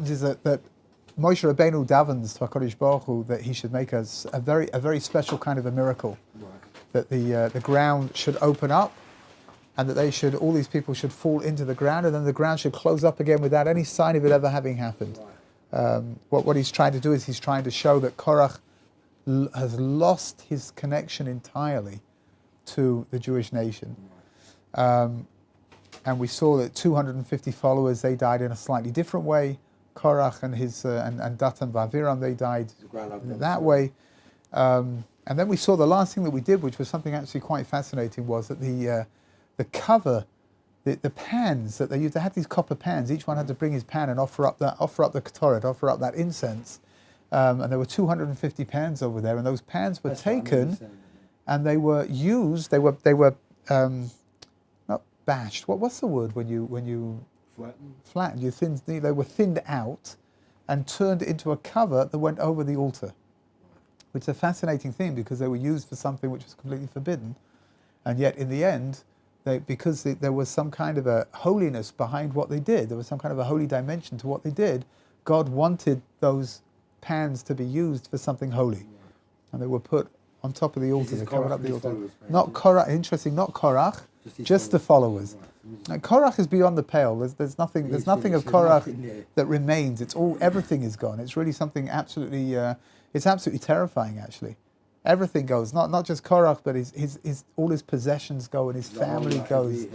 happens is that Moshe Rabbeinu davens to HaKadosh Baruch Hu that he should make us a very special kind of a miracle. Right. That the ground should open up, and that all these people should fall into the ground, and then the ground should close up again without any sign of it ever having happened. Right. What he's trying to do is he's trying to show that Korach has lost his connection entirely to the Jewish nation. Right. And we saw that 250 followers, they died in a slightly different way. Korach and his and Datan V'Aviram, they died that way. And then we saw the last thing that we did, which was something actually quite fascinating, was that the cover, the pans that they used, they had these copper pans. Each one had to bring his pan and offer up the ketoret, offer up that incense. And there were 250 pans over there, and those pans were taken, and they were used. They were not bashed. What's the word when you flattened? They were thinned out and turned into a cover that went over the altar, which is a fascinating thing because they were used for something which was completely forbidden, and yet in the end, because there was some kind of a holiness behind what they did, there was some kind of a holy dimension to what they did. God wanted those pans to be used for something holy, and they were put on top of the altar. They covered up the altar. Not Korach. Interesting. Not Korach. Just the followers. Now, Korach is beyond the pale. There's nothing. There's nothing of Korach that remains. Everything is gone. It's really something absolutely. It's absolutely terrifying, actually. Everything goes. Not just Korach, but his all his possessions go, and his family goes.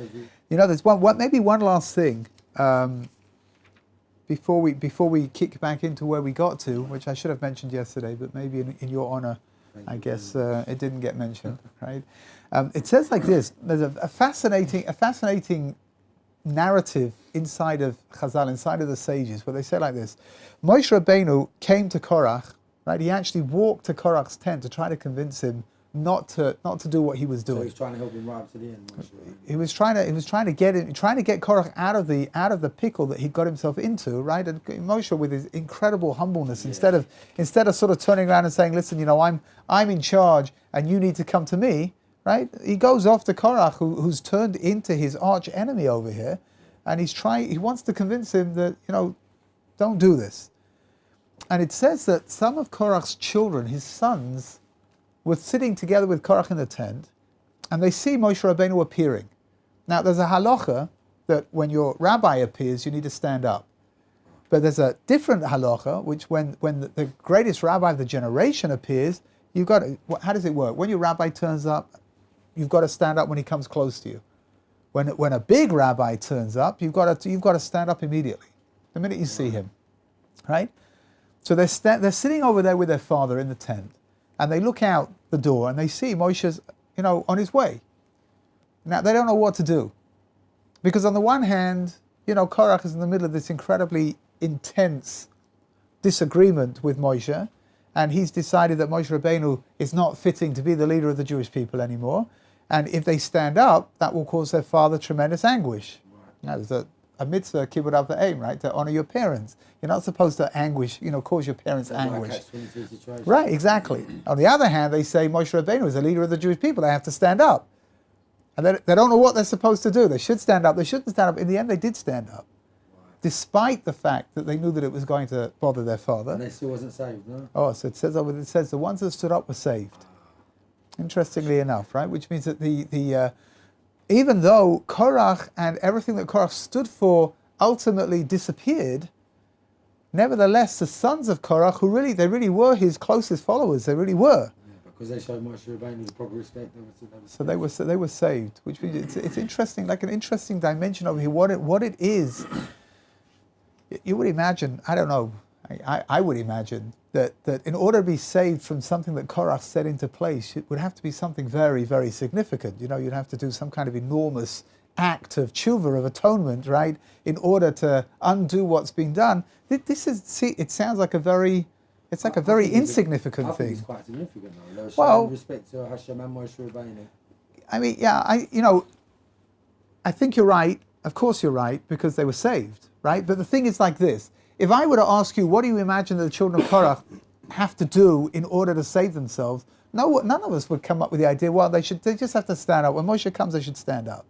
You know, there's maybe one last thing. Before we kick back into where we got to, which I should have mentioned yesterday, but maybe in your honor, I guess it didn't get mentioned, right? It says like this: there's a fascinating narrative inside of Chazal, inside of the sages, where they say like this: Moshe Rabbeinu came to Korach, right? He actually walked to Korach's tent to try to convince him not to do what he was doing. So he was trying to help him right up to the end. He was trying to get Korach out of the pickle that he got himself into, right? And Moshe, with his incredible humbleness, instead of sort of turning around and saying, "Listen, you know, I'm in charge, and you need to come to me," right? He goes off to Korach, who's turned into his arch enemy over here, and he wants to convince him that, you know, don't do this. And it says that some of Korach's children, his sons, were sitting together with Korach in the tent, and they see Moshe Rabbeinu appearing. Now, there's a halacha that when your rabbi appears, you need to stand up. But there's a different halacha, which when the greatest rabbi of the generation appears, you've got to, how does it work? When your rabbi turns up, you've got to stand up when he comes close to you. When a big rabbi turns up, you've got to stand up immediately, the minute you see him, right? So they're sitting over there with their father in the tent, and they look out the door and they see Moshe's, you know, on his way. Now, they don't know what to do. Because on the one hand, you know, Korach is in the middle of this incredibly intense disagreement with Moshe, and he's decided that Moshe Rabbeinu is not fitting to be the leader of the Jewish people anymore. And if they stand up, that will cause their father tremendous anguish. Now, there's a mitzvah, kibbud av v'eim, right, to honor your parents. You're not supposed to cause your parents anguish. Right, exactly. On the other hand, they say Moshe Rabbeinu is the leader of the Jewish people. They have to stand up. And they don't know what they're supposed to do. They should stand up. They shouldn't stand up. In the end, they did stand up, despite the fact that they knew that it was going to bother their father. And they still wasn't saved, no? Oh, so it says the ones that stood up were saved. Interestingly enough, right? Which means that even though Korach and everything that Korach stood for ultimately disappeared, nevertheless, the sons of Korach, they really were his closest followers. They really were. Yeah, because they showed Moshe Rabbeinu the proper respect. So they were saved, which means it's interesting, like an interesting dimension over here. What it is, you would imagine. I don't know. I would imagine that in order to be saved from something that Korach set into place, it would have to be something very, very significant. You know, you'd have to do some kind of enormous act of tshuva, of atonement, right, in order to undo what's been done. It sounds like a very insignificant thing. It's quite significant, though. They were showing respect to Hashem and Moshe Rabbeinu. I mean, yeah, I think you're right. Of course you're right, because they were saved, right? But the thing is like this. If I were to ask you, what do you imagine that the children of Korach have to do in order to save themselves? None of us would come up with the idea, well, they just have to stand up. When Moshe comes, they should stand up.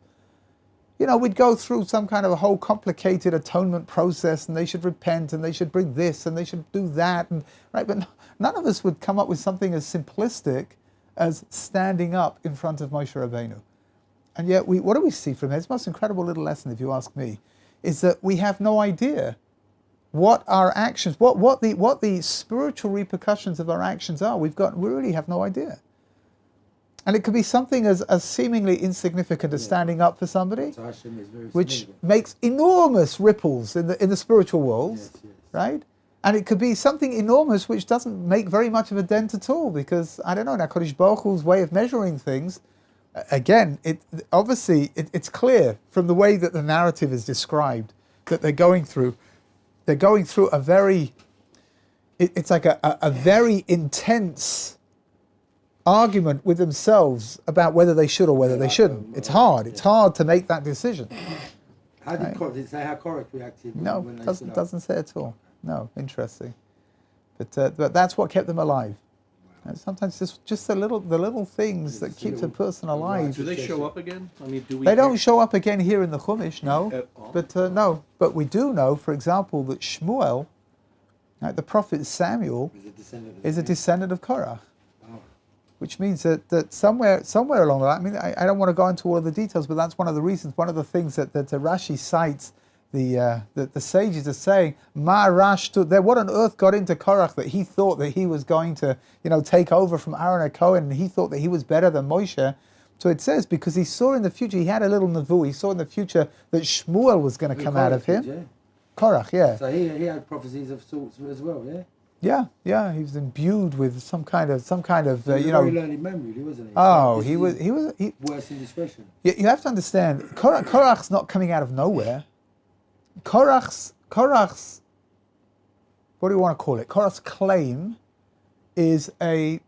we'd go through some kind of a whole complicated atonement process, and they should repent, and they should bring this, and they should do that, and right. But none of us would come up with something as simplistic as standing up in front of Moshe Rabbeinu. And yet, what do we see from it? It's the most incredible little lesson, if you ask me, is that we have no idea what our actions, what the spiritual repercussions of our actions are. We really have no idea. And it could be something as seemingly insignificant as standing up for somebody, which makes enormous ripples in the spiritual world, right? And it could be something enormous which doesn't make very much of a dent at all, because, I don't know, HaKadosh Baruch Hu's way of measuring things, again, it's clear from the way that the narrative is described that they're going through a very, it's like a very intense argument with themselves about whether they should or whether they shouldn't. It's hard to make that decision. How did it say how Korach reacted? No, doesn't say at all. No, interesting. But that's what kept them alive. And sometimes just the little things that keep a person alive. Do they show up again? I mean, They don't show up again here in the Chumash, no. At all? But no. But we do know, for example, that Shmuel, the prophet Samuel, is a descendant of Korach. Which means that somewhere along the line, I mean, I don't want to go into all of the details, but that's one of the reasons, one of the things that Rashi cites the sages are saying, Ma Rash, what on earth got into Korach that he thought that he was going to, take over from Aaron and Cohen, and he thought that he was better than Moshe. So it says, because he saw in the future, he had a little nevu, he saw in the future that Shmuel was going to come out of him. Yeah. Korach, yeah. So he had prophecies of sorts as well, yeah? Yeah, he was imbued with some kind of Very learned memory, wasn't he? Oh, So he was worse indiscretion. You have to understand, Korach's not coming out of nowhere. Korach's, what do you want to call it? Korach's claim is a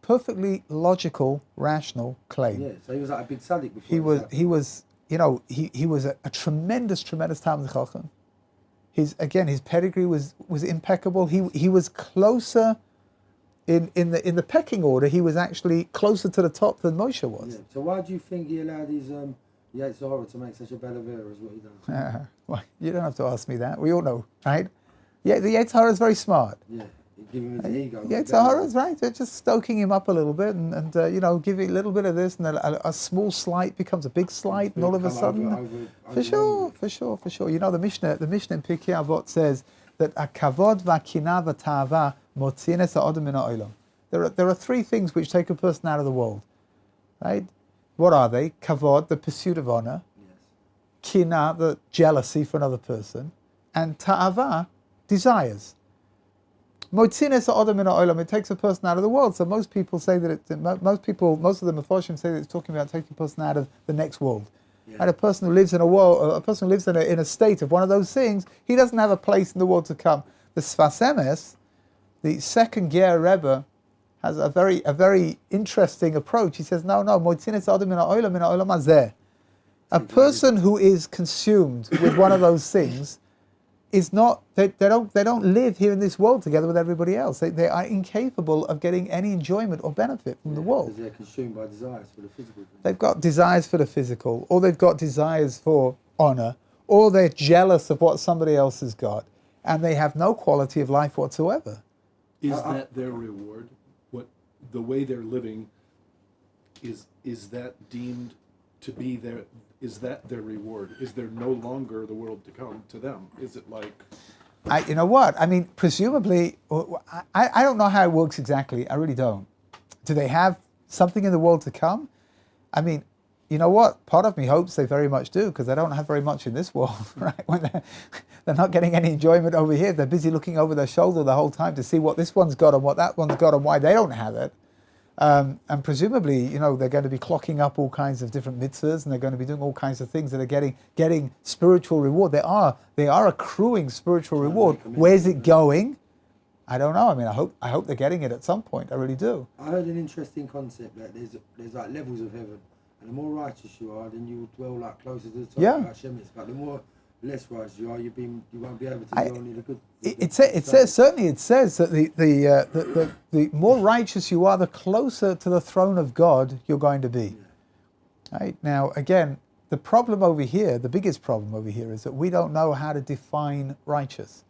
perfectly logical, rational claim. Yeah, so he was like a big tzaddik before. He was a tremendous Talmid Chacham. His pedigree was impeccable. He was closer in the pecking order. He was actually closer to the top than Moshe was. Yeah. So why do you think he allowed his Yetzer Hara to make such a bad affair as what he done? Well, you don't have to ask me that. We all know, right? Yeah, the Yetzer Hara is very smart. Yeah, give him his ego. Yetzer Hara is right. They're just stoking him up a little bit, and giving a little bit of this, and a small slight becomes a big slight, and all of a sudden, for sure. The Mishnah in Pirkei Avot says that a kavod v'kina v'ta'ava motzin es ha'odem min ha'olam. There are three things which take a person out of the world, right? What are they? Kavod, the pursuit of honor. Yes. Kina, the jealousy for another person. And ta'ava, desires. Motzin es ha'odem min ha'olam. It takes a person out of the world. So most people say that most of the Mefarshim say that it's talking about taking a person out of the next world. Yeah. And a person who lives in a world, a person who lives in a state of one of those things, he doesn't have a place in the world to come. The Sfas Emes, the second Ger Rebbe, has a very interesting approach. He says, no, motzin es ha'odem min ha'olam hazeh. A person who is consumed with one of those things is not. They don't live here in this world together with everybody else. They are incapable of getting any enjoyment or benefit from the world. Because they're consumed by desires for the physical. They've got desires for the physical, or they've got desires for honor, or they're jealous of what somebody else has got, and they have no quality of life whatsoever. Is that their reward? The way they're living, is that deemed to be their? Is that their reward? Is there no longer the world to come to them? Is it like? You know what? I mean, presumably, I don't know how it works exactly. I really don't. Do they have something in the world to come? I mean, you know what? Part of me hopes they very much do, because they don't have very much in this world, right? When they're not getting any enjoyment over here. They're busy looking over their shoulder the whole time to see what this one's got and what that one's got and why they don't have it. And presumably, they're going to be clocking up all kinds of different mitzvahs, and they're going to be doing all kinds of things that are getting spiritual reward. They are accruing spiritual reward. Where's it going? I don't know. I mean, I hope they're getting it at some point. I really do. I heard an interesting concept that there's like levels of heaven, and the more righteous you are, then you will dwell like closer to the top of Hashem is. But the more less righteous you are, you won't be able to dwell near the good. It says that the more righteous you are, the closer to the throne of God you're going to be. Yeah. Right now, again, the problem over here, the biggest problem over here, is that we don't know how to define righteous.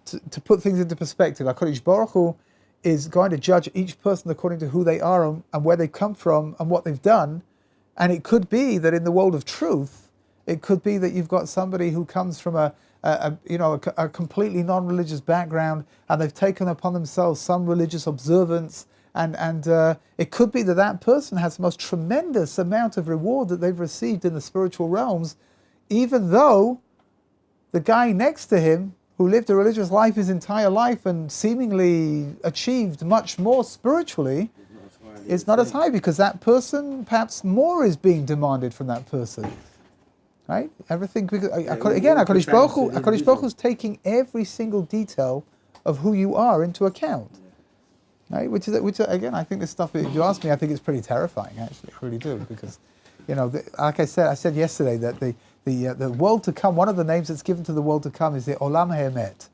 To put things into perspective, HaKadosh Baruch Hu is going to judge each person according to who they are and where they come from and what they've done. And it could be that in the world of truth, it could be that you've got somebody who comes from a completely non-religious background, and they've taken upon themselves some religious observance, and it could be that that person has the most tremendous amount of reward that they've received in the spiritual realms, even though the guy next to him, who lived a religious life his entire life and seemingly achieved much more spiritually, is not as high, because that person, perhaps more is being demanded from that person. Right? Everything, again, HaKadosh Baruch Hu is taking every single detail of who you are into account. Right? Which again, I think this stuff, if you ask me, I think it's pretty terrifying, actually. I really do, because, like I said yesterday, that the world to come, one of the names that's given to the world to come is the Olam HaEmet,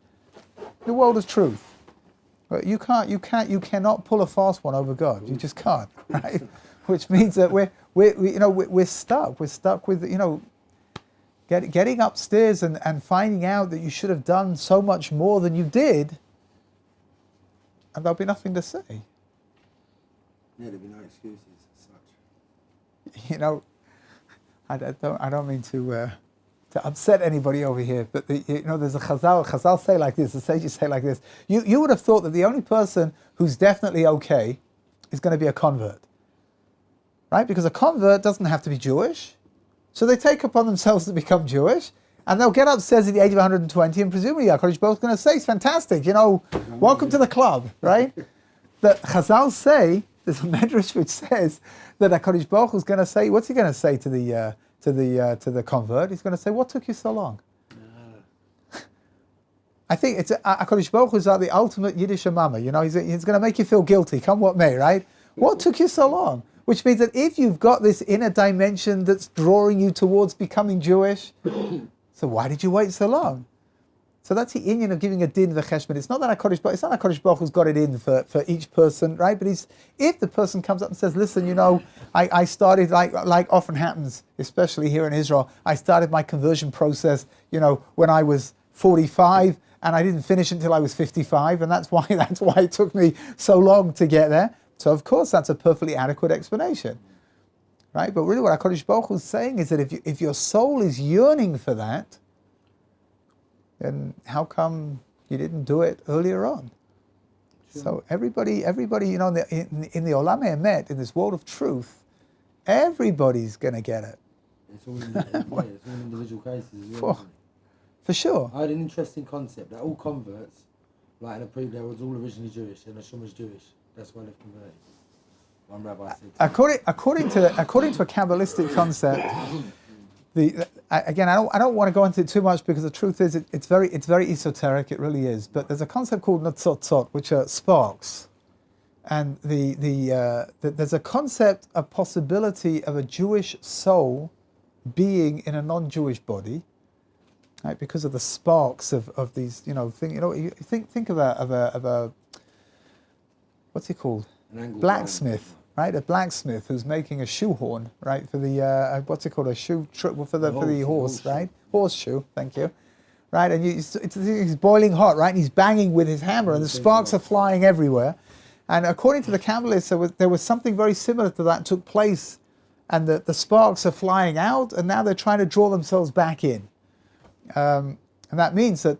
the world of truth. You cannot pull a fast one over God. You just can't, right? Which means that we're stuck. We're stuck with getting upstairs and finding out that you should have done so much more than you did, and there'll be nothing to say. Yeah, there'll be no excuses as such. I don't mean to upset anybody over here, but there's a Chazal say like this, the sages say like this. You would have thought that the only person who's definitely okay is going to be a convert, right? Because a convert doesn't have to be Jewish, so they take upon themselves to become Jewish, and they'll get upstairs at the age of 120, and presumably HaKadosh Baruch Hu is going to say, it's fantastic, welcome to the club, right? That Chazal say, there's a medrash which says that HaKadosh Baruch Hu is going to say, what's he going to say to the convert? He's going to say, what took you so long? I think it's HaKadosh Baruch Hu is like the ultimate Yiddish mama. He's going to make you feel guilty, come what may, right? What took you so long? Which means that if you've got this inner dimension that's drawing you towards becoming Jewish, so why did you wait so long? So that's the inyan of giving a din v'cheshbon. It's not HaKadosh Baruch Hu's got it in for each person, right? But if the person comes up and says, listen, I started, like often happens, especially here in Israel, I started my conversion process, when I was 45, and I didn't finish until I was 55, and that's why it took me so long to get there. So of course that's a perfectly adequate explanation, right? But really what HaKadosh Baruch Hu is saying is that if your soul is yearning for that, then how come you didn't do it earlier on? Sure. So everybody, in the Olam HaEmet, in this world of truth, everybody's going to get it. It's all individual cases as well. For sure. I had an interesting concept that all converts, like in a there was all originally Jewish, and Hashem was Jewish. That's why they've converted. One rabbi said. According to a Kabbalistic concept, I don't want to go into it too much, because the truth is it's very esoteric. It really is. But there's a concept called natzotzot, which are sparks, and there's a concept, a possibility of a Jewish soul being in a non-Jewish body, right? Because of the sparks of these think of a what's he called? Blacksmith. Right, a blacksmith who's making a shoehorn, right, for the what's it called, a shoe for the horse, right? Horseshoe, thank you, right? And it's boiling hot, right? And he's banging with his hammer, and the sparks are flying everywhere. And according to the Kabbalists, there was something very similar to that took place, and the sparks are flying out, and now they're trying to draw themselves back in. And that means that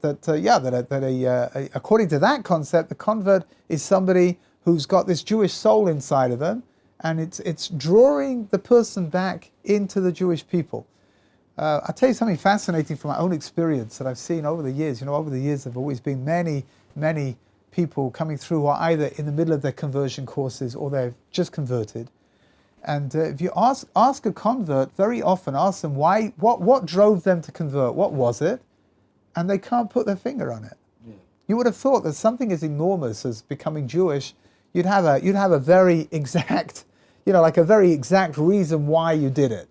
according to that concept, the convert is somebody who's got this Jewish soul inside of them, and it's drawing the person back into the Jewish people. I'll tell you something fascinating from my own experience that I've seen over the years. Over the years there have always been many, many people coming through who are either in the middle of their conversion courses or they've just converted. And if you ask a convert, very often ask them what drove them to convert, what was it? And they can't put their finger on it. Yeah. You would have thought that something as enormous as becoming Jewish, you'd have a very exact, like a very exact reason why you did it.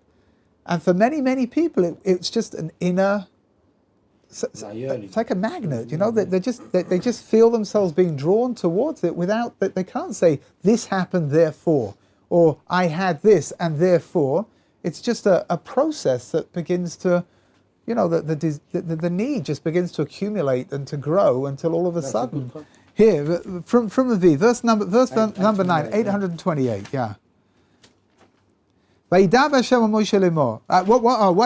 And for many, many people, it's just an inner, it's like a magnet, they just feel themselves being drawn towards it without, they can't say, this happened therefore, or I had this and therefore. It's just a process that begins to, the need just begins to accumulate and to grow until all of a sudden. Here, from the V, verse number 9, 828, yeah. What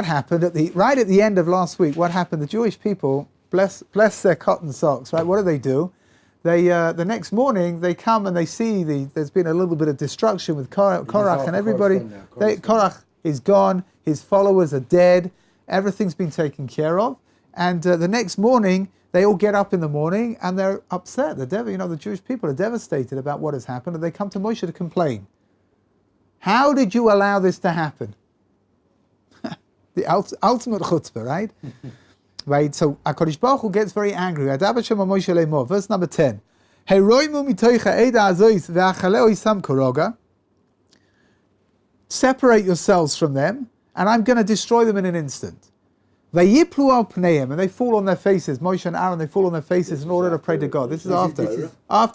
happened right at the end of last week? What happened? The Jewish people bless their cotton socks. Right? What do? They the next morning they come and they see there's been a little bit of destruction with Korach and everybody. Korach is gone. His followers are dead. Everything's been taken care of. And the next morning they all get up in the morning and they're upset. The Jewish people are devastated about what has happened, and they come to Moshe to complain. How did you allow this to happen? The ultimate chutzpah, right? Right, so HaKadosh Baruch Hu gets very angry. Verse number 10. Separate yourselves from them, and I'm going to destroy them in an instant. And they fall on their faces. Moshe and Aaron, they fall on their faces in order to pray to God. This is after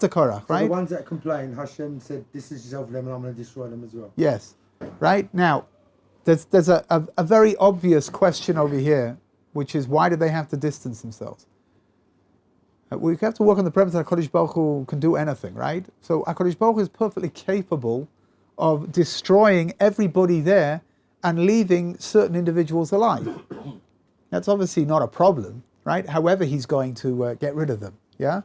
Korach, right? So the ones that complain, Hashem said, distance yourself from them and I'm going to destroy them as well. Yes. Right? Now, there's a very obvious question over here, which is, why do they have to distance themselves? We have to work on the premise that HaKadosh Baruch Hu can do anything, right? So HaKadosh Baruch Hu is perfectly capable of destroying everybody there and leaving certain individuals alive. That's obviously not a problem, right? However, he's going to get rid of them, yeah?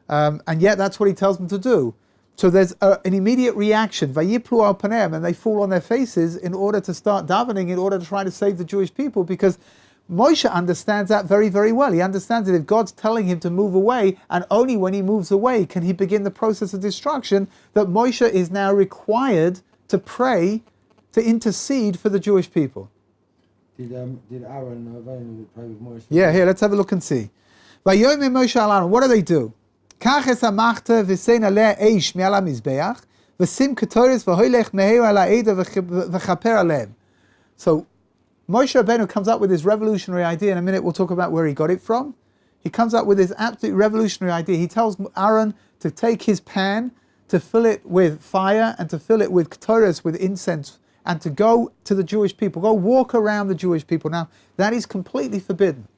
And yet that's what he tells them to do. So there's an immediate reaction, Vayiplu al paneim, and they fall on their faces in order to start davening, in order to try to save the Jewish people, because Moshe understands that very, very well. He understands that if God's telling him to move away, and only when he moves away can he begin the process of destruction, that Moshe is now required to pray, to intercede for the Jewish people. Did Aaron pray with Moshe? Yeah, here, let's have a look and see. Vayomer Moshe al Aaron, what do they do? Kach es hamachta v'sein aleh eish me'al hamizbeach v'sim ketoris v'hoylech meheir al ha'eda v'chaper alehem. So Moshe Rabbeinu comes up with this revolutionary idea. In a minute we'll talk about where he got it from. He comes up with this absolutely revolutionary idea. He tells Aaron to take his pan, to fill it with fire, and to fill it with ketoris, with incense, and to go to the Jewish people, go walk around the Jewish people. Now, that is completely forbidden.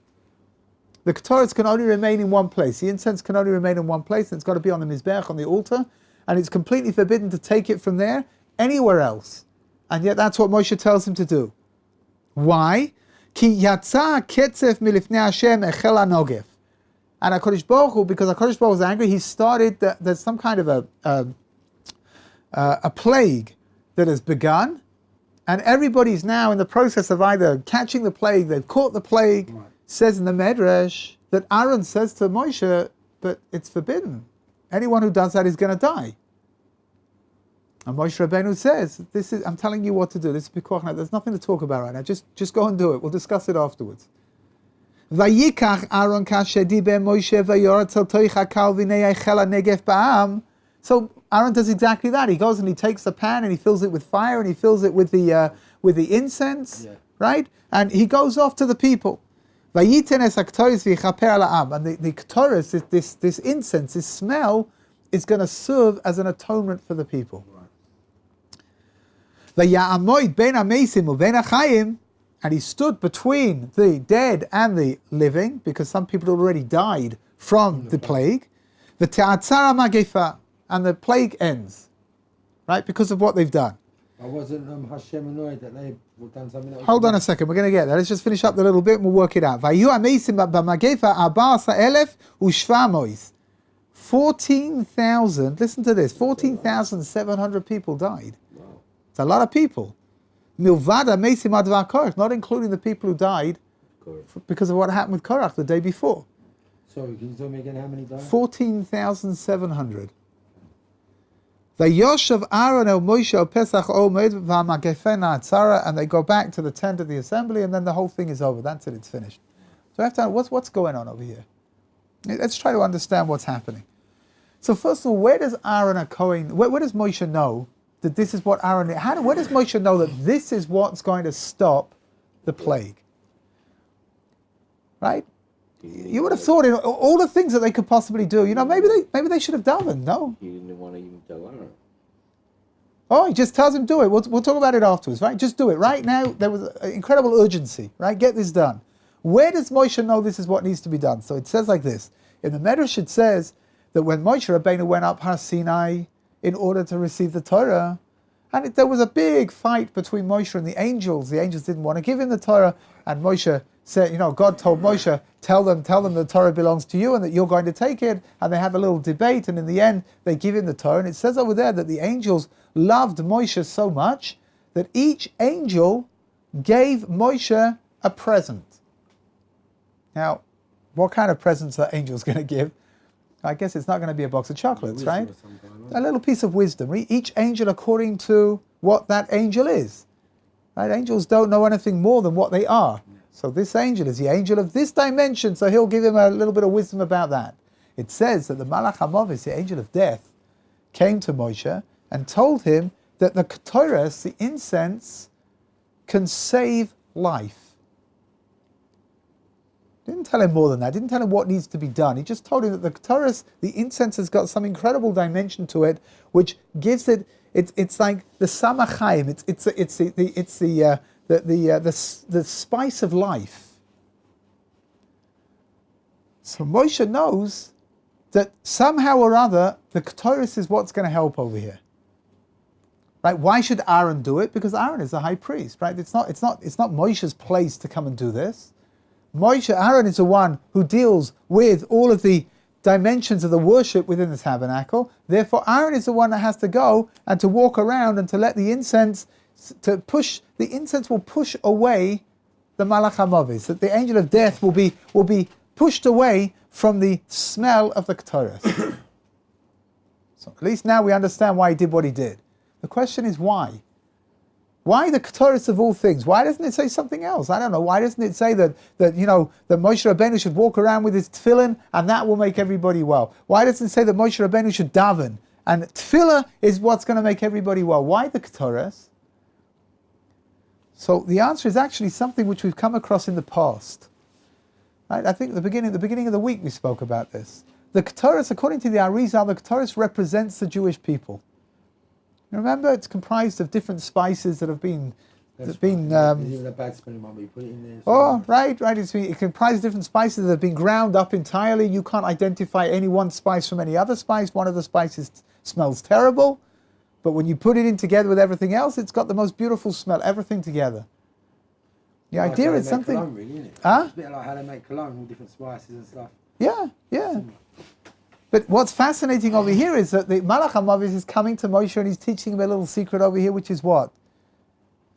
The ketoris can only remain in one place. The incense can only remain in one place, and it's got to be on the mizbeach, on the altar, and it's completely forbidden to take it from there anywhere else. And yet that's what Moshe tells him to do. Why? Ki yatsa ketzef milifnei Hashem echel hanogef. And HaKadosh Baruch Hu, because HaKadosh Baruch Hu was angry, he started, there's some kind of a plague that has begun, and everybody's now in the process of either catching the plague, they've caught the plague. Right. Says in the Medrash that Aaron says to Moshe, but it's forbidden. Anyone who does that is going to die. And Moshe Rabbeinu says, I'm telling you what to do. This is Pikuach. There's nothing to talk about right now. Just go and do it. We'll discuss it afterwards. Vayikach Aaron kashedi ben Moshe vayorat al toich hakal v'nei eichel hanegef ba'am. So Aaron does exactly that. He goes and he takes the pan and he fills it with fire and he fills it with the incense, right? And he goes off to the people. And the ketoris, this incense, this smell, is going to serve as an atonement for the people. And he stood between the dead and the living, because some people had already died from the plague. And the plague ends, right, because of what they've done. I wasn't Hashem annoyed that they've done something else. Hold on a second, we're going to get there. Let's just finish up the little bit and we'll work it out. 14,000, listen to this, 14,700 people died. Wow. It's a lot of people. Milvada Mesim Advar Korach, not including the people who died because of what happened with Korach the day before. Sorry, can you tell me again how many died? 14,700. The Yoshev Aaron el Moshe el Pesach Omed v'Hamagefena Atzara, and they go back to the tent of the assembly, and then the whole thing is over. That's it. It's finished. So I have to what's going on over here? Let's try to understand what's happening. So first of all, where does Aaron a Kohen? Where does Moshe know that this is what Aaron? Where does Moshe know that this is what's going to stop the plague? Right? You would have thought in all the things that they could possibly do. Maybe they should have davened. No. He didn't want to even tell Aaron. Oh, he just tells him, do it. We'll talk about it afterwards, right? Just do it. Right now, there was an incredible urgency, right? Get this done. Where does Moshe know this is what needs to be done? So it says like this. In the Medrash it says that when Moshe Rabbeinu went up Har Sinai in order to receive the Torah, and there was a big fight between Moshe and the angels. The angels didn't want to give him the Torah, and Moshe said, God told Moshe, tell them the Torah belongs to you and that you're going to take it, and they have a little debate, and in the end they give him the Torah, and it says over there that the angels loved Moshe so much that each angel gave Moshe a present. Now, what kind of presents are angels going to give? I guess it's not going to be a box of chocolates, right? A little piece of wisdom. Each angel according to what that angel is. Right? Angels don't know anything more than what they are. So this angel is the angel of this dimension, so he'll give him a little bit of wisdom about that. It says that the Malach HaMovis, the angel of death, came to Moshe and told him that the Ketores, the incense, can save life. Didn't tell him more than that. Didn't tell him what needs to be done. He just told him that the Ketores, the incense, has got some incredible dimension to it, which gives it. It's like the Samachayim. It's the spice of life. So Moshe knows that somehow or other the Ketores is what's going to help over here. Right? Why should Aaron do it? Because Aaron is the high priest. Right? It's not Moshe's place to come and do this. Aaron is the one who deals with all of the dimensions of the worship within the tabernacle. Therefore, Aaron is the one that has to go and to walk around and to let the incense will push away the Malach HaMovis, that the angel of death will be pushed away from the smell of the Ketores. So at least now we understand why he did what he did. The question is why? Why the Ketores of all things? Why doesn't it say something else? I don't know. Why doesn't it say that Moshe Rabbeinu should walk around with his tefillin and that will make everybody well? Why doesn't it say that Moshe Rabbeinu should daven and tefillah is what's going to make everybody well? Why the Ketores? So the answer is actually something which we've come across in the past. Right? I think at the beginning of the week we spoke about this. The Ketores, according to the Arizal, the Ketores represents the Jewish people. Remember, it's comprised of different spices that have been. Even a bad smelling one, you put it in there. Oh, right. It comprises different spices that have been ground up entirely. You can't identify any one spice from any other spice. One of the spices smells terrible, but when you put it in together with everything else, it's got the most beautiful smell. Everything together. The idea is something. Cologne, really, isn't it? Huh? It's a bit like how they make cologne, all different spices and stuff. Yeah. But what's fascinating over here is that the Malach HaMovis is coming to Moshe and he's teaching him a little secret over here, which is what?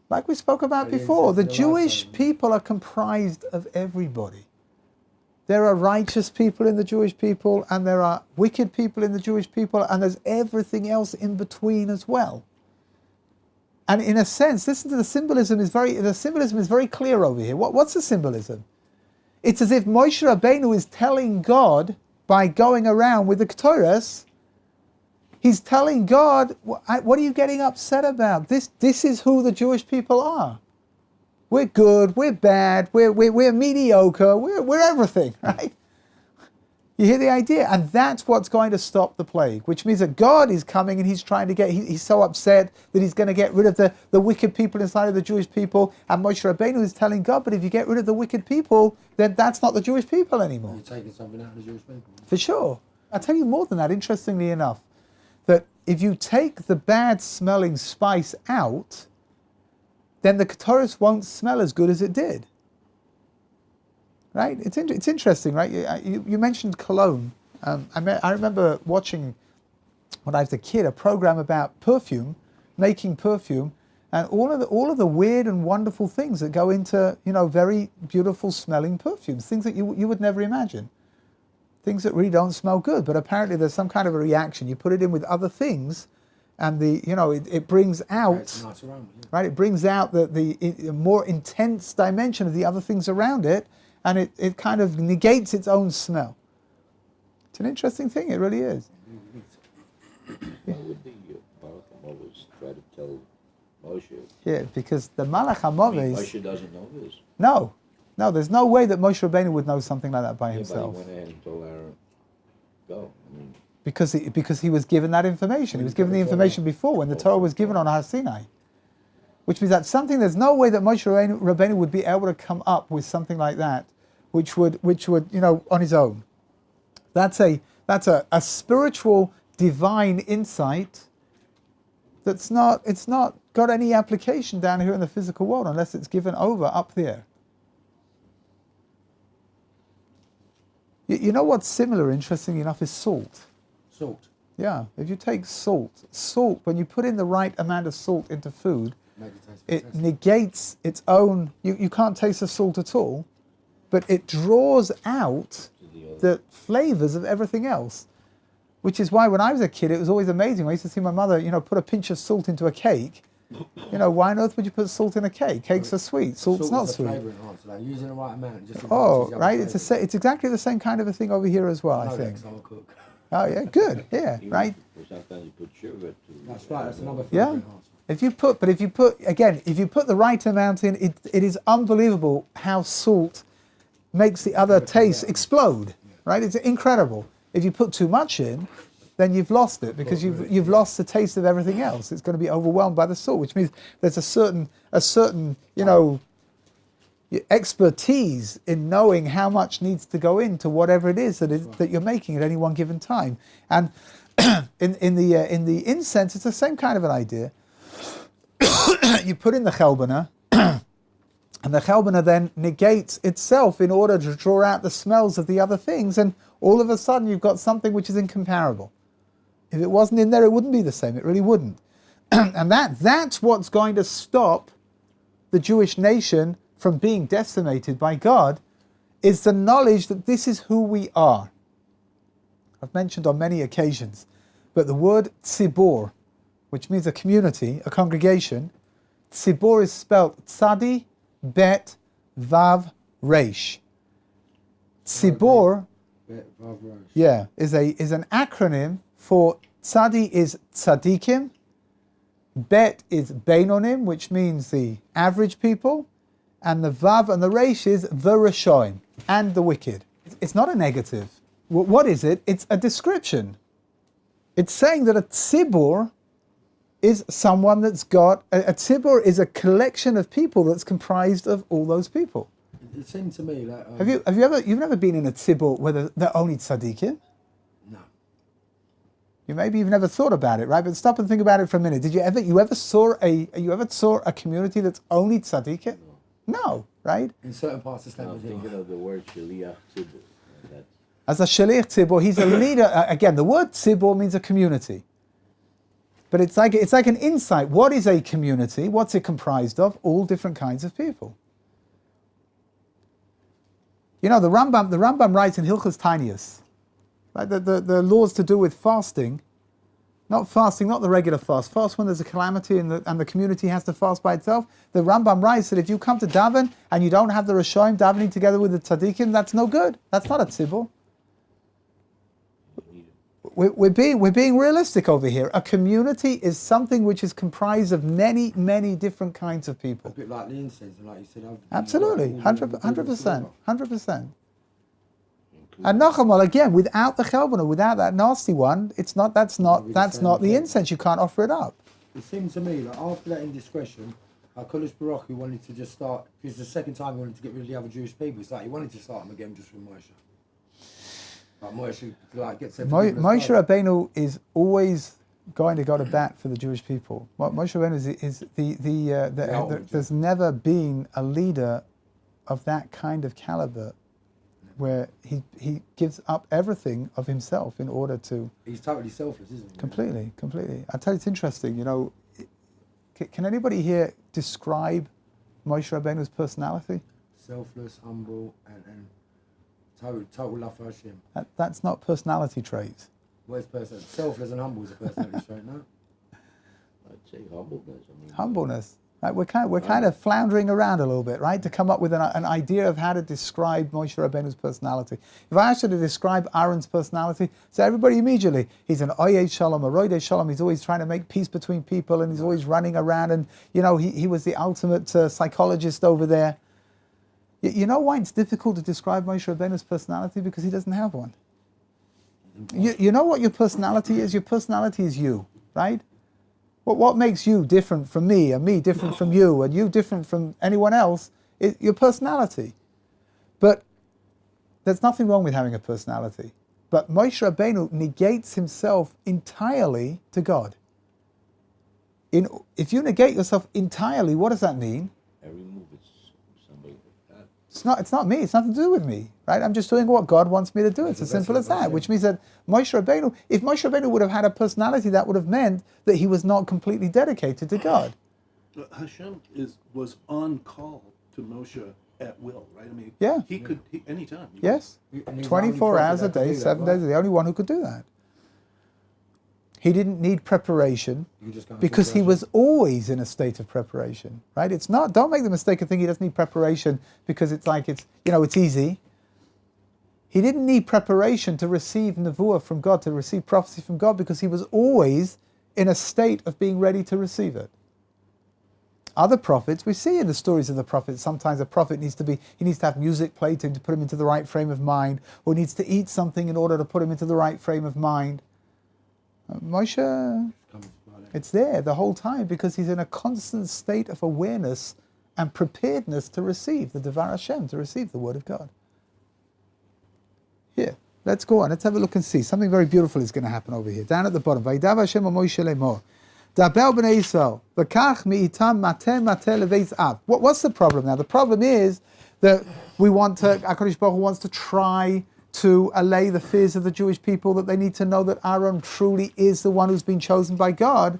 Like we spoke about before, the Jewish people are comprised of everybody. There are righteous people in the Jewish people, and there are wicked people in the Jewish people, and there's everything else in between as well. And in a sense, listen to the symbolism is very clear over here. What's the symbolism? It's as if Moshe Rabbeinu is telling God, by going around with the Ketores, he's telling God, what are you getting upset about? This is who the Jewish people are. We're good, we're bad, we're mediocre, we're everything, right? You hear the idea? And that's what's going to stop the plague, which means that God is coming and he's trying to he's so upset that he's going to get rid of the wicked people inside of the Jewish people. And Moshe Rabbeinu is telling God, but if you get rid of the wicked people, then that's not the Jewish people anymore. You're taking something out of the Jewish people. For sure. I'll tell you more than that, interestingly enough, that if you take the bad smelling spice out, then the Ketores won't smell as good as it did. Right? It's interesting, right? You mentioned cologne. I remember watching, when I was a kid, a program about perfume, making perfume, and all of the weird and wonderful things that go into, very beautiful smelling perfumes, things that you would never imagine. Things that really don't smell good, but apparently there's some kind of a reaction. You put it in with other things, and it brings out, It's a nice aroma, yeah. right? It brings out the more intense dimension of the other things around it, and it kind of negates its own smell. It's an interesting thing, it really is. Why would the Malach HaMovis try to tell Moshe? Yeah, because the Malach HaMovis... Moshe doesn't know this. No, there's no way that Moshe Rabbeinu would know something like that by himself. But he went ahead and told Aaron, go. because he was given that information. He was given the information before when the Torah was given on Har Sinai. Which means that there's no way that Moshe Rabbeinu would be able to come up with something like that, which would on his own. That's a spiritual divine insight it's not got any application down here in the physical world unless it's given over up there. You know what's similar, interestingly enough, is salt. Salt. Yeah, if you take salt, when you put in the right amount of salt into food, it negates its own, you can't taste the salt at all, but it draws out the flavors of everything else. Which is why when I was a kid, it was always amazing. I used to see my mother, put a pinch of salt into a cake. Why on earth would you put salt in a cake? Cakes are sweet. Salt's not sweet. Flavor enhancer, like using the right amount. Right. It's exactly the same kind of a thing over here as well, I think. I'm a cook. Oh yeah, good. Yeah, right. Sometimes you put sugar too. That's right. That's another flavor enhancer. If you put the right amount in, it is unbelievable how salt makes the other taste explode. Right. It's incredible. If you put too much in, then you've lost it because you've lost the taste of everything else. It's going to be overwhelmed by the salt, which means there's a certain expertise in knowing how much needs to go into whatever it is that you're making at any one given time. And in the incense, it's the same kind of an idea. You put in the chelbana, and the chelbana then negates itself in order to draw out the smells of the other things, and all of a sudden you've got something which is incomparable. If it wasn't in there, it wouldn't be the same. It really wouldn't. And that's what's going to stop the Jewish nation from being decimated by God, is the knowledge that this is who we are. I've mentioned on many occasions, but the word tzibor, which means a community, a congregation, tzibor is spelled tzadi, bet, vav, reish. Tzibor, is an acronym for tzadi is tzadikim, bet is beinonim, which means the average people, and the vav and the reish is the rashoim, and the wicked. It's not a negative. What is it? It's a description. It's saying that a tzibor is someone that's got, a tzibor is a collection of people that's comprised of all those people. It seemed to me like... you've never been in a tzibor where they're only tzaddikim? No. You've never thought about it, right? But stop and think about it for a minute. You ever saw a community that's only tzaddikim? No, right? In certain parts of Islam, I'm thinking of the word shaliach tzibur. As a shaliach tzibur, he's a leader. Again, the word tzibur means a community. But it's like an insight. What is a community? What's it comprised of? All different kinds of people. The Rambam writes in Hilchos Tinius, right, the laws to do with fasting, not the regular fast when there's a calamity and the community has to fast by itself. The Rambam writes that if you come to daven and you don't have the Rishonim davening together with the tzaddikim, that's no good. That's not a tzibur. We're being realistic over here. A community is something which is comprised of many, many different kinds of people. A bit like the incense, like you said. Absolutely, 100%. And Nachamal, again, without the chelbana, without that nasty one, that's not the incense. You can't offer it up. It seems to me like after that indiscretion, HaKadosh Baruch Hu wanted to just start, because the second time he wanted to get rid of the other Jewish people, it's like he wanted to start them again just with Moshe. Like Moshe Rabbeinu is always going to go to bat for the Jewish people. Moshe Rabbeinu is there's never been a leader of that kind of caliber where he gives up everything of himself in order to... He's totally selfless, isn't he? Completely. I tell you, it's interesting, can anybody here describe Moshe Rabbeinu's personality? Selfless, humble, and total love for Hashem. That's not personality traits. Where's personality? Selfless and humble is a personality trait, no? I'd say humbleness. Humbleness. Right, we're kind of floundering around a little bit, right, to come up with an idea of how to describe Moshe Rabbeinu's personality. If I asked you to describe Aaron's personality, so everybody immediately, he's an oyed shalom, a roidei shalom, he's always trying to make peace between people, and he's always running around, and he was the ultimate psychologist over there. You know why it's difficult to describe Moshe Rabbeinu's personality? Because he doesn't have one. You know what your personality is? Your personality is you, right? What makes you different from me, and me different from you, and you different from anyone else is your personality. But there's nothing wrong with having a personality. But Moshe Rabbeinu negates himself entirely to God. If you negate yourself entirely, what does that mean? Every move is somebody like that. It's not me. It's nothing to do with me, right? I'm just doing what God wants me to do. It's as simple as that. Which means that Moshe Rabbeinu, if Moshe Rabbeinu would have had a personality, that would have meant that he was not completely dedicated to God. Hashem was on call to Moshe at will, right? I mean, Yeah. he could anytime. Yes, And he's 24 the only hours a prophet that day, could do 7 that, days. The only one who could do that. He didn't need preparation You just can't because he talk was always in a state of preparation, right? It's not. Don't make the mistake of thinking he doesn't need preparation because it's easy. He didn't need preparation to receive nevuah from God, to receive prophecy from God, because he was always in a state of being ready to receive it. Other prophets, we see in the stories of the prophets, sometimes a prophet needs to have music played to him to put him into the right frame of mind, or needs to eat something in order to put him into the right frame of mind. Moshe, comes about it. it's there the whole time because he's in a constant state of awareness and preparedness to receive the Devar Hashem, to receive the Word of God. Here, let's go on. Let's have a look and see. Something very beautiful is going to happen over here. Down at the bottom. Vayidav Hashem Moshe lemor. Dabel b'nei Yisrael. V'kach mi'itam mateh mateh leveis av. What's the problem now? The problem is that HaKadosh Baruch Hu wants to try to allay the fears of the Jewish people, that they need to know that Aaron truly is the one who's been chosen by God.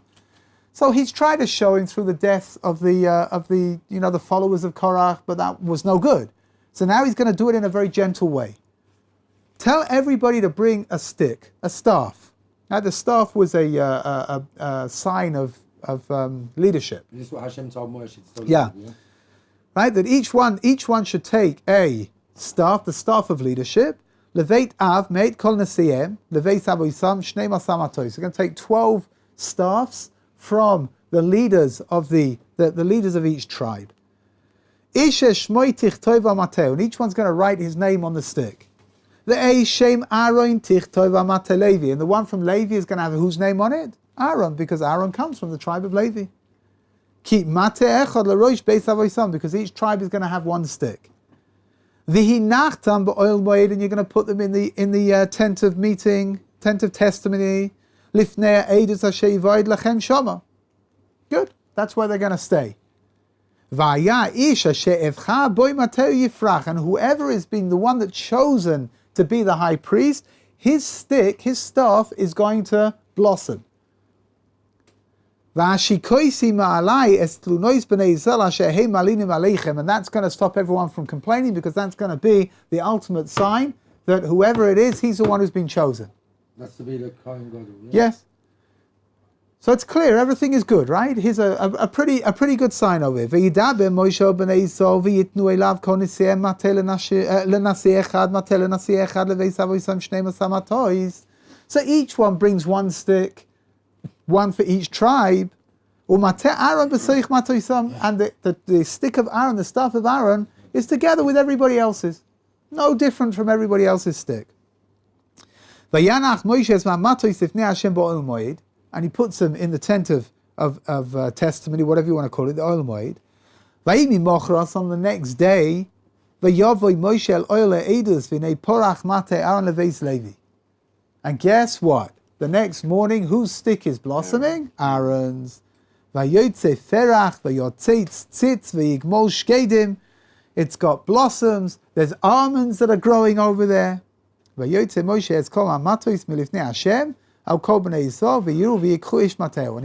So he's tried to show him through the death of the followers of Korach, but that was no good. So now he's going to do it in a very gentle way. Tell everybody to bring a stick, a staff. Now the staff was a sign of leadership. This is what Hashem told Moshe to tell Yeah. you, Right? That each one should take a staff, the staff of leadership. Leveit av meit kol nesiyem, leveit avoisam shnei masam atois. So we're going to take 12 staffs from the leaders of the leaders of each tribe. Isha shmoi tichtoi v'mateu, and each one's going to write his name on the stick. The shem Aaron tichtoi v'mateu Levi, and the one from Levi is going to have whose name on it? Aaron, because Aaron comes from the tribe of Levi. Keep mate echad l'roish beis avoisam, because each tribe is going to have one stick. V'hinachtam b'oil moed, and you're going to put them in the tent of meeting, tent of testimony. Lifnei edus asher yivoid lachem shama. Good. That's where they're going to stay. V'aya ish asher evcha boi mateu yifrach, and whoever has been the one that's chosen to be the high priest, his stick, his staff, is going to blossom. And that's going to stop everyone from complaining, because that's going to be the ultimate sign that whoever it is, he's the one who's been chosen. That's to be the Kohen Gadol. Yeah? Yes. So it's clear, everything is good, right? Here's a pretty good sign over here. So each one brings one stick, one for each tribe. And the stick of Aaron, the staff of Aaron, is together with everybody else's. No different from everybody else's stick. And he puts them in the tent of testimony, whatever you want to call it, the oil moed. On the next day, and guess what? The next morning, whose stick is blossoming? Aaron's. It's got blossoms. There's almonds that are growing over there. And he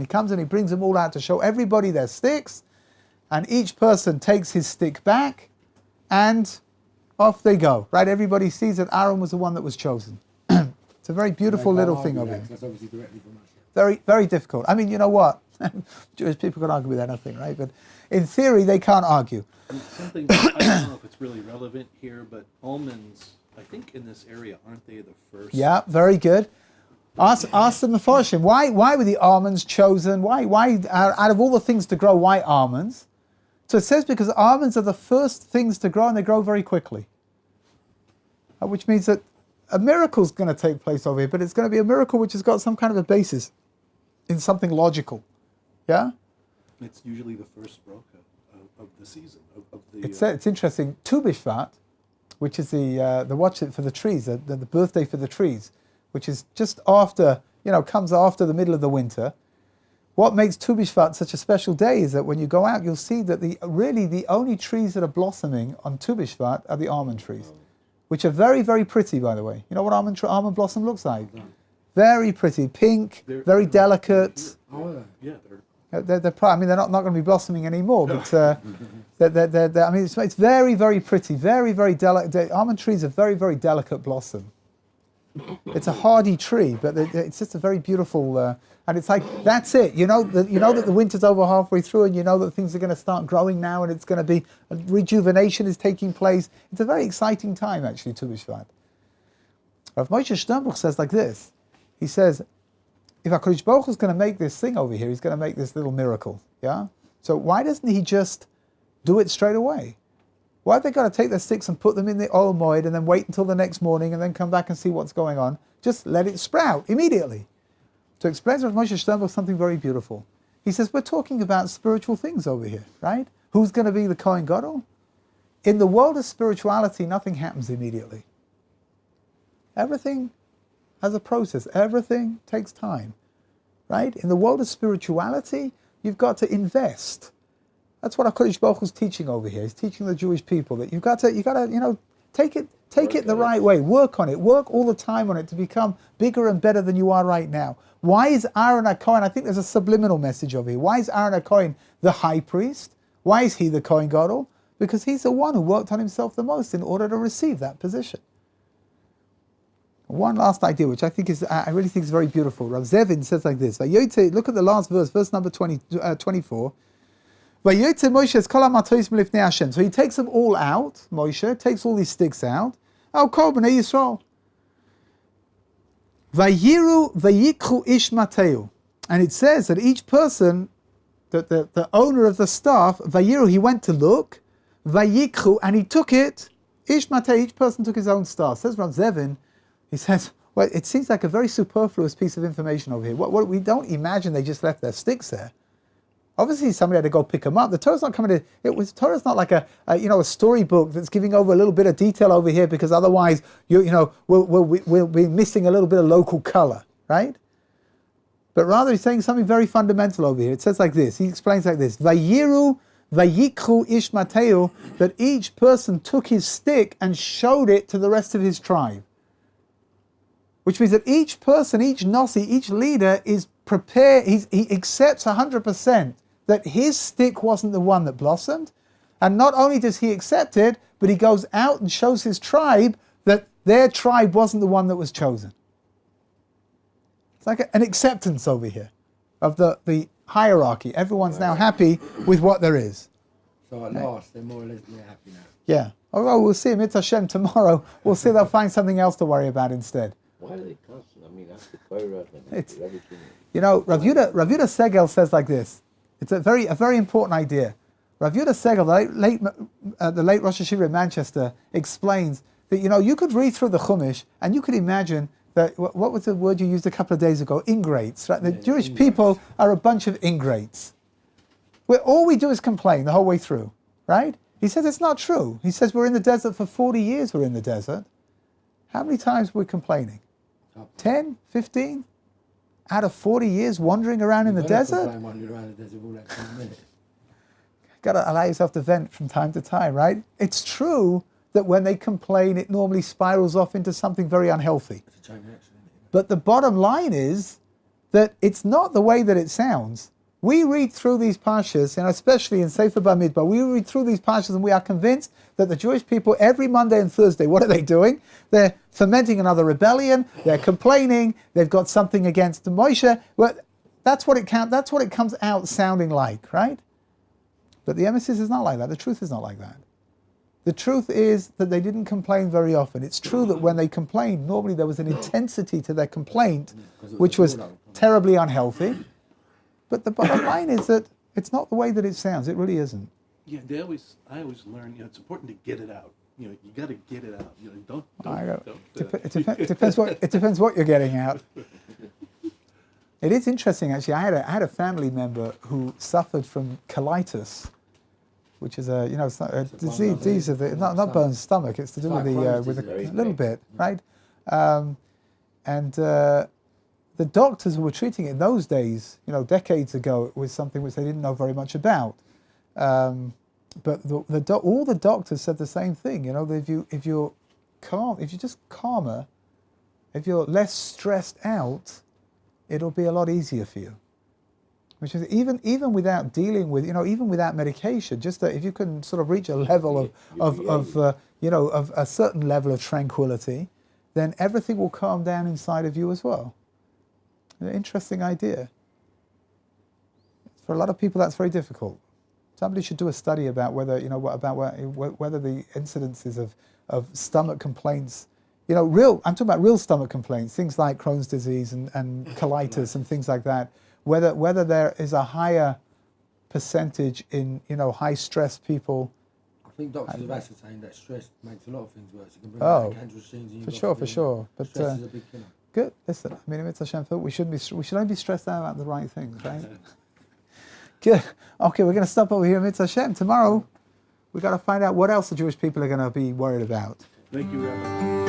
comes and he brings them all out to show everybody their sticks, and each person takes his stick back, and off they go. Right? Everybody sees that Aaron was the one that was chosen. It's a very beautiful little thing over here. That's obviously directly from Hashem. Very, very difficult. I mean, you know what? Jewish people can argue with anything, right? But in theory, they can't argue. And something, I don't know if it's really relevant here, but almonds, I think in this area, aren't they the first? Yeah, very good. Ask the Mefarshim, why were the almonds chosen? Why out of all the things to grow, why almonds? So it says because almonds are the first things to grow, and they grow very quickly. Which means that a miracle's going to take place over here, but it's going to be a miracle which has got some kind of a basis in something logical. Yeah? It's usually the first bracha of the season. Of the. It's interesting. Tu B'Shvat, which is the watch it for the trees, the birthday for the trees, which is just after, comes after the middle of the winter. What makes Tu B'Shvat such a special day is that when you go out, you'll see that the only trees that are blossoming on Tu B'Shvat are the almond trees, which are very, very pretty, by the way. You know what almond blossom looks like? Very pretty, pink, very delicate. Yeah, They're not going to be blossoming anymore, but it's very, very pretty, very, very delicate. Almond trees are very, very delicate blossom. It's a hardy tree, but it's just a very beautiful, and it's like, that's it. You know that the winter's over halfway through, and you know that things are going to start growing now, and it's going to be, rejuvenation is taking place. It's a very exciting time, actually, Tu B'Shvat. Rav Moshe Sternbuch says like this. He says, if HaKadosh Baruch Hu is going to make this thing over here, he's going to make this little miracle, yeah? So why doesn't he just do it straight away? Why have they got to take their sticks and put them in the oil moed and then wait until the next morning and then come back and see what's going on? Just let it sprout immediately. To explain to Rav Moshe Sternbuch something very beautiful. He says, we're talking about spiritual things over here, right? Who's going to be the Kohen Gadol? In the world of spirituality, nothing happens immediately. Everything has a process. Everything takes time, right? In the world of spirituality, you've got to invest. That's what HaKadosh Baruch Hu is teaching over here. He's teaching the Jewish people that you've got to, take it the right way. Work on it. Work all the time on it to become bigger and better than you are right now. Why is Aaron HaKohen? I think there's a subliminal message over here. Why is Aaron HaKohen the high priest? Why is he the Kohen Gadol? Because he's the one who worked on himself the most in order to receive that position. One last idea, which I really think is very beautiful. Rav Zevin says like this. Look at the last verse number 24. So he takes them all out. Moshe takes all these sticks out. Oh, Kol Bnei Yisrael. Vayiru vayikhu ish mateu, and it says that each person, the owner of the staff, Vayiru, he went to look. Vayikhu, and he took it. Ish mateu, each person took his own staff. Says Rav Zevin. He says, well, it seems like a very superfluous piece of information over here. What we don't imagine they just left their sticks there. Obviously, somebody had to go pick them up. The Torah's not coming to. Torah's not like a storybook that's giving over a little bit of detail over here, because otherwise, we'll be missing a little bit of local color, right? But rather, he's saying something very fundamental over here. It says like this. He explains like this: Vayiru vayikhu ish mateu, that each person took his stick and showed it to the rest of his tribe. Which means that each person, each Nasi, each leader is prepared, he accepts 100% that his stick wasn't the one that blossomed. And not only does he accept it, but he goes out and shows his tribe that their tribe wasn't the one that was chosen. It's like an acceptance over here of the hierarchy. Everyone's now happy with what there is. So at last, they're more or less happy now. Yeah. Oh, we'll see Mitzvah Hashem tomorrow. We'll see they'll find something else to worry about instead. Why are they constant? I mean, after Korach and after everything. Rav Yehuda Segel says like this. It's a very important idea. Rav Yehuda Segel, the late Rosh Hashiva in Manchester, explains that you could read through the Chumash and you could imagine that, what was the word you used a couple of days ago? Ingrates, right? The Jewish ingrates. People are a bunch of ingrates. Where all we do is complain the whole way through, right? He says it's not true. He says we're in the desert for 40 years. We're in the desert. How many times we're complaining? 10, 15? Out of 40 years wandering around in the desert? Got to allow yourself to vent from time to time, right? It's true that when they complain, it normally spirals off into something very unhealthy. But the bottom line is that it's not the way that it sounds. We read through these parshas, and especially in Sefer Bamidbar, we read through these parshas and we are convinced that the Jewish people every Monday and Thursday, what are they doing? They're fomenting another rebellion, they're complaining, they've got something against Moshe. Well, that's what it comes out sounding like, right? But the emphasis is not like that. The truth is not like that. The truth is that they didn't complain very often. It's true that when they complained, normally there was an intensity to their complaint, which was terribly unhealthy. But the bottom line is that it's not the way that it sounds. It really isn't. Yeah, I always learn, it's important to get it out. you know, you got to get it out. You know, It depends what you're getting out. It is interesting, actually. I had a family member who suffered from colitis, which is a disease of the not bone stomach. It's to do with a little bit, right? The doctors who were treating it in those days, decades ago, it was something which they didn't know very much about. But all the doctors said the same thing. That if you're calm, if you're just calmer, if you're less stressed out, it'll be a lot easier for you. Which is even without dealing with, even without medication, just that if you can sort of reach a level of a certain level of tranquility, then everything will calm down inside of you as well. An interesting idea. For a lot of people, that's very difficult. Somebody should do a study about whether whether the incidences of stomach complaints, I'm talking about real stomach complaints, things like Crohn's disease and colitis and things like that. Whether there is a higher percentage in high stress people. I think doctors have ascertained that stress makes a lot of things worse. It can bring out cancerous genes in your body. For sure. But stress is a big killer. Good. Listen, Mitzvah Hashem, we should only be stressed out about the right things, right? Good. Okay, we're going to stop over here, Mitzvah Hashem. Tomorrow, we've got to find out what else the Jewish people are going to be worried about. Thank you, Rabbi.